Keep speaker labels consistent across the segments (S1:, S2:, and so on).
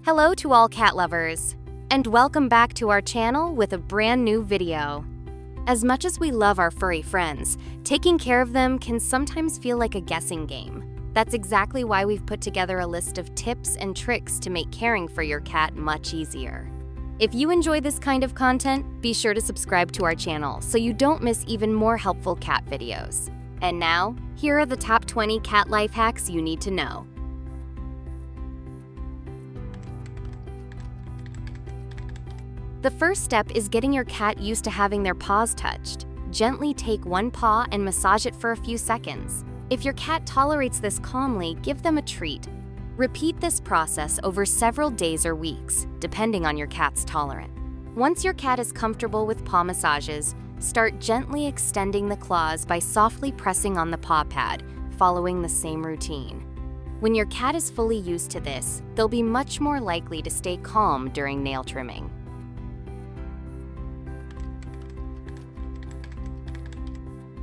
S1: Hello to all cat lovers, and welcome back to our channel with a brand new video. As much as we love our furry friends, taking care of them can sometimes feel like a guessing game. That's exactly why we've put together a list of tips and tricks to make caring for your cat much easier. If you enjoy this kind of content, be sure to subscribe to our channel so you don't miss even more helpful cat videos. And now, here are the top 20 cat life hacks you need to know. The first step is getting your cat used to having their paws touched. Gently take one paw and massage it for a few seconds. If your cat tolerates this calmly, give them a treat. Repeat this process over several days or weeks, depending on your cat's tolerance. Once your cat is comfortable with paw massages, start gently extending the claws by softly pressing on the paw pad, following the same routine. When your cat is fully used to this, they'll be much more likely to stay calm during nail trimming.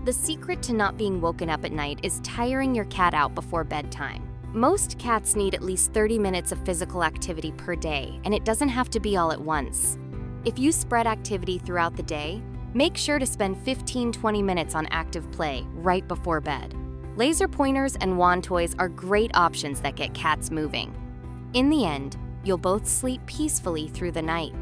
S1: The secret to not being woken up at night is tiring your cat out before bedtime. Most cats need at least 30 minutes of physical activity per day, and it doesn't have to be all at once. If you spread activity throughout the day, make sure to spend 15-20 minutes on active play right before bed. Laser pointers and wand toys are great options that get cats moving. In the end, you'll both sleep peacefully through the night.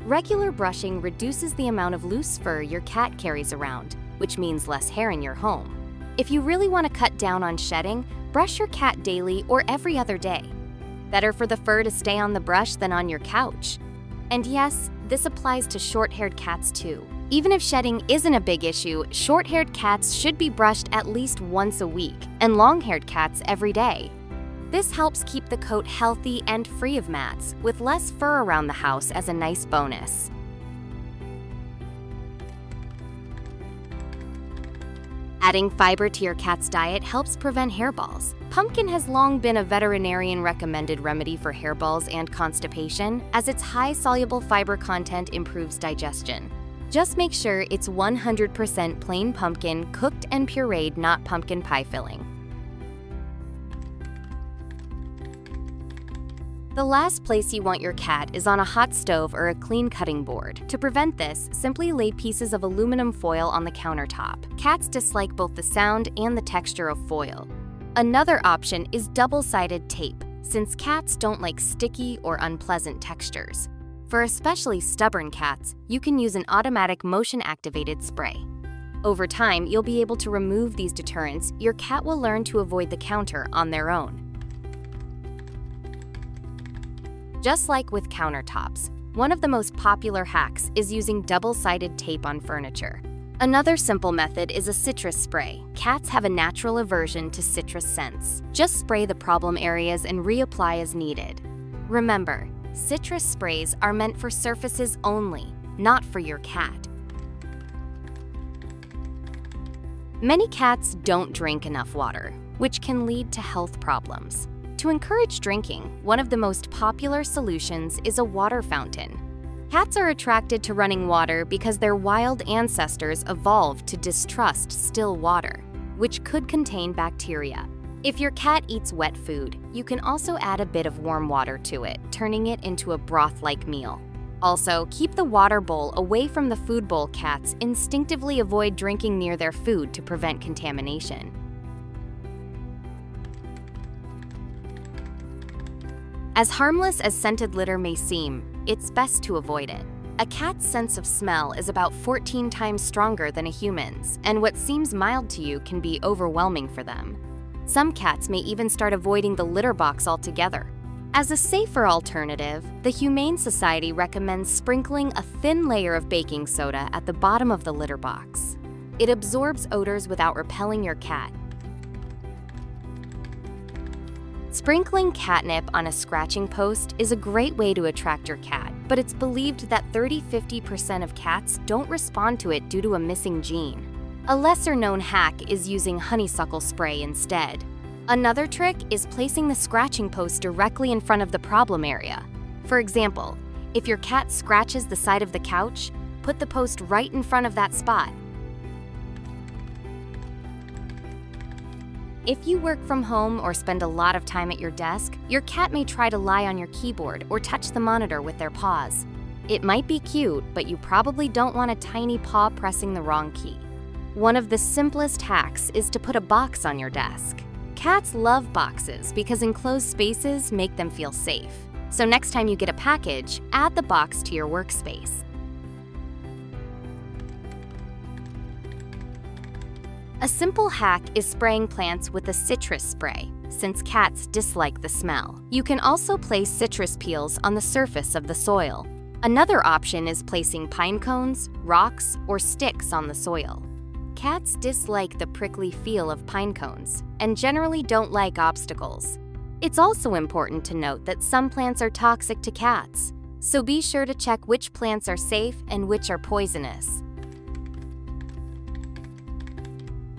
S1: Regular brushing reduces the amount of loose fur your cat carries around, which means less hair in your home. If you really want to cut down on shedding, brush your cat daily or every other day. Better for the fur to stay on the brush than on your couch. And yes, this applies to short-haired cats too. Even if shedding isn't a big issue, short-haired cats should be brushed at least once a week, and long-haired cats every day. This helps keep the coat healthy and free of mats, with less fur around the house as a nice bonus. Adding fiber to your cat's diet helps prevent hairballs. Pumpkin has long been a veterinarian-recommended remedy for hairballs and constipation, as its high soluble fiber content improves digestion. Just make sure it's 100% plain pumpkin, cooked and pureed, not pumpkin pie filling. The last place you want your cat is on a hot stove or a clean cutting board. To prevent this, simply lay pieces of aluminum foil on the countertop. Cats dislike both the sound and the texture of foil. Another option is double-sided tape, since cats don't like sticky or unpleasant textures. For especially stubborn cats, you can use an automatic motion-activated spray. Over time, you'll be able to remove these deterrents. Your cat will learn to avoid the counter on their own. Just like with countertops, one of the most popular hacks is using double-sided tape on furniture. Another simple method is a citrus spray. Cats have a natural aversion to citrus scents. Just spray the problem areas and reapply as needed. Remember, citrus sprays are meant for surfaces only, not for your cat. Many cats don't drink enough water, which can lead to health problems. To encourage drinking, one of the most popular solutions is a water fountain. Cats are attracted to running water because their wild ancestors evolved to distrust still water, which could contain bacteria. If your cat eats wet food, you can also add a bit of warm water to it, turning it into a broth-like meal. Also, keep the water bowl away from the food bowl. Cats instinctively avoid drinking near their food to prevent contamination. As harmless as scented litter may seem, it's best to avoid it. A cat's sense of smell is about 14 times stronger than a human's, and what seems mild to you can be overwhelming for them. Some cats may even start avoiding the litter box altogether. As a safer alternative, the Humane Society recommends sprinkling a thin layer of baking soda at the bottom of the litter box. It absorbs odors without repelling your cat. Sprinkling catnip on a scratching post is a great way to attract your cat, but it's believed that 30–50% of cats don't respond to it due to a missing gene. A lesser-known hack is using honeysuckle spray instead. Another trick is placing the scratching post directly in front of the problem area. For example, if your cat scratches the side of the couch, put the post right in front of that spot. If you work from home or spend a lot of time at your desk, your cat may try to lie on your keyboard or touch the monitor with their paws. It might be cute, but you probably don't want a tiny paw pressing the wrong key. One of the simplest hacks is to put a box on your desk. Cats love boxes because enclosed spaces make them feel safe. So next time you get a package, add the box to your workspace. A simple hack is spraying plants with a citrus spray, since cats dislike the smell. You can also place citrus peels on the surface of the soil. Another option is placing pine cones, rocks, or sticks on the soil. Cats dislike the prickly feel of pine cones and generally don't like obstacles. It's also important to note that some plants are toxic to cats, so be sure to check which plants are safe and which are poisonous.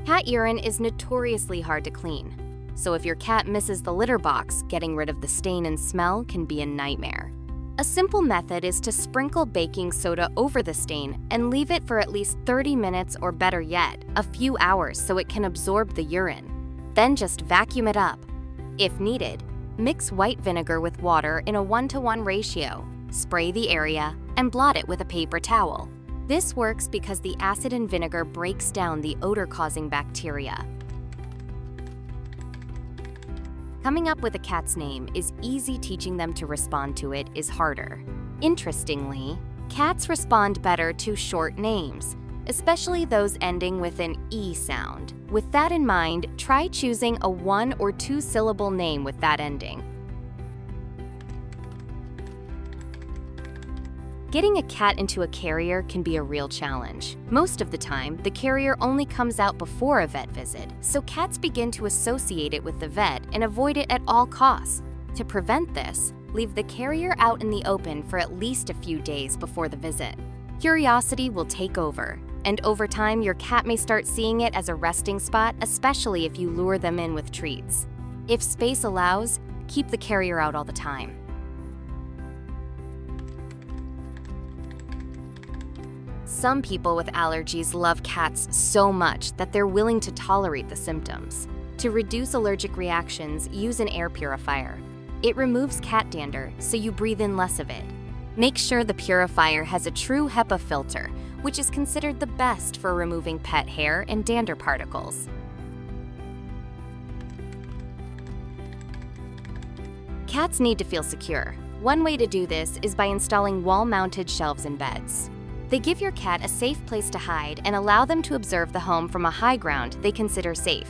S1: Cat urine is notoriously hard to clean, so if your cat misses the litter box, getting rid of the stain and smell can be a nightmare. A simple method is to sprinkle baking soda over the stain and leave it for at least 30 minutes or better yet, a few hours so it can absorb the urine. Then just vacuum it up. If needed, mix white vinegar with water in a 1-to-1 ratio, spray the area, and blot it with a paper towel. This works because the acid in vinegar breaks down the odor-causing bacteria. Coming up with a cat's name is easy, teaching them to respond to it is harder. Interestingly, cats respond better to short names, especially those ending with an E sound. With that in mind, try choosing a 1- or 2-syllable name with that ending. Getting a cat into a carrier can be a real challenge. Most of the time, the carrier only comes out before a vet visit, so cats begin to associate it with the vet and avoid it at all costs. To prevent this, leave the carrier out in the open for at least a few days before the visit. Curiosity will take over, and over time, your cat may start seeing it as a resting spot, especially if you lure them in with treats. If space allows, keep the carrier out all the time. Some people with allergies love cats so much that they're willing to tolerate the symptoms. To reduce allergic reactions, use an air purifier. It removes cat dander, so you breathe in less of it. Make sure the purifier has a true HEPA filter, which is considered the best for removing pet hair and dander particles. Cats need to feel secure. One way to do this is by installing wall-mounted shelves in beds. They give your cat a safe place to hide and allow them to observe the home from a high ground they consider safe.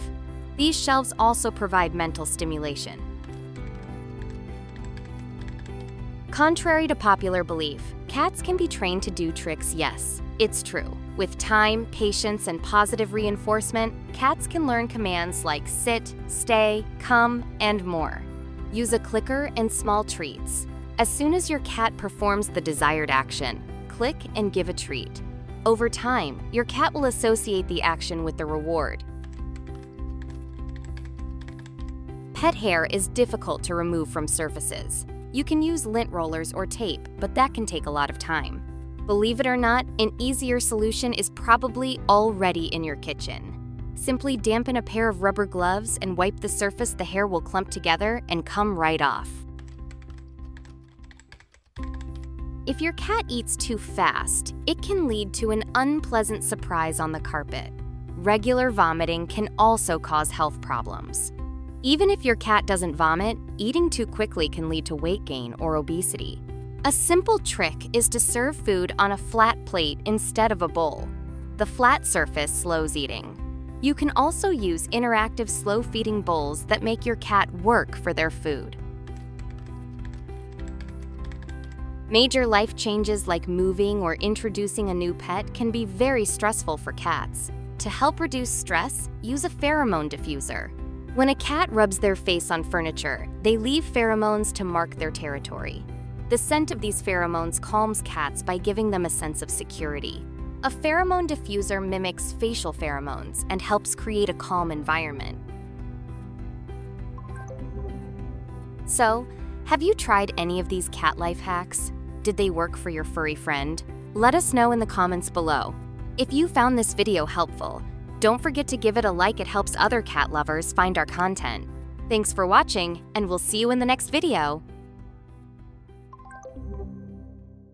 S1: These shelves also provide mental stimulation. Contrary to popular belief, cats can be trained to do tricks, yes, it's true. With time, patience, and positive reinforcement, cats can learn commands like sit, stay, come, and more. Use a clicker and small treats. As soon as your cat performs the desired action, click and give a treat. Over time, your cat will associate the action with the reward. Pet hair is difficult to remove from surfaces. You can use lint rollers or tape, but that can take a lot of time. Believe it or not, an easier solution is probably already in your kitchen. Simply dampen a pair of rubber gloves and wipe the surface. The hair will clump together and come right off. If your cat eats too fast, it can lead to an unpleasant surprise on the carpet. Regular vomiting can also cause health problems. Even if your cat doesn't vomit, eating too quickly can lead to weight gain or obesity. A simple trick is to serve food on a flat plate instead of a bowl. The flat surface slows eating. You can also use interactive slow feeding bowls that make your cat work for their food. Major life changes like moving or introducing a new pet can be very stressful for cats. To help reduce stress, use a pheromone diffuser. When a cat rubs their face on furniture, they leave pheromones to mark their territory. The scent of these pheromones calms cats by giving them a sense of security. A pheromone diffuser mimics facial pheromones and helps create a calm environment. So, have you tried any of these cat life hacks? Did they work for your furry friend? Let us know in the comments below. If you found this video helpful, Don't forget to give it a like, it helps other cat lovers find our content. Thanks for watching, and we'll see you in the next video.